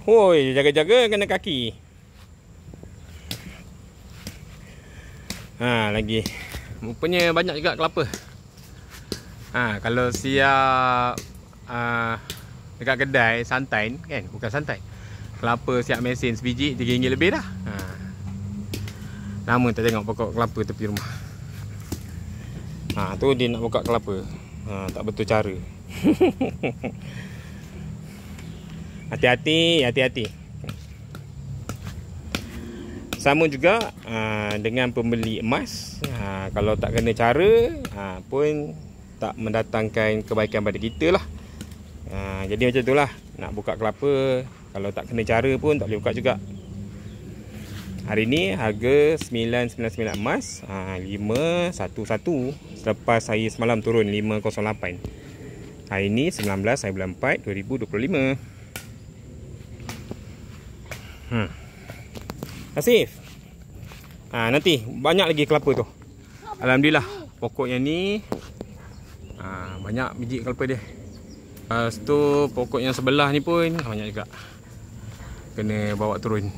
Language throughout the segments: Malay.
Hoi, jaga-jaga kena kaki. Lagi. Rupanya banyak juga kelapa. Kalau siap dekat kedai santai kan, bukan santai. Kelapa siap mesin sebiji RM3 lebih dah. Lama tak tengok pokok kelapa tepi rumah. Tu dia nak buka kelapa. Tak betul cara. Hati-hati. Sama juga dengan pembeli emas. Kalau tak kena cara pun tak mendatangkan kebaikan pada kita lah. Jadi macam itulah, nak buka kelapa kalau tak kena cara pun tak boleh buka juga. Hari ni harga 999 emas, 511. Selepas hari semalam turun 508. Hari ni 19 hari bulan 4 2025. Asif. Nanti banyak lagi kelapa tu. Alhamdulillah, pokoknya ni banyak biji kelapa dia. Lepas tu pokok yang sebelah ni pun banyak juga. Kena bawa turun.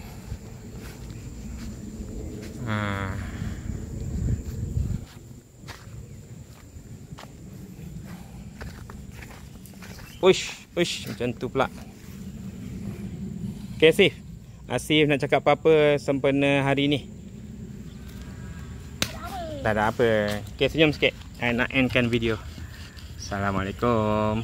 Push macam tu pula. Okay, Asif nak cakap apa-apa sempena hari ni? Tak ada apa. Okay, senyum sikit. Nak endkan video. Assalamualaikum.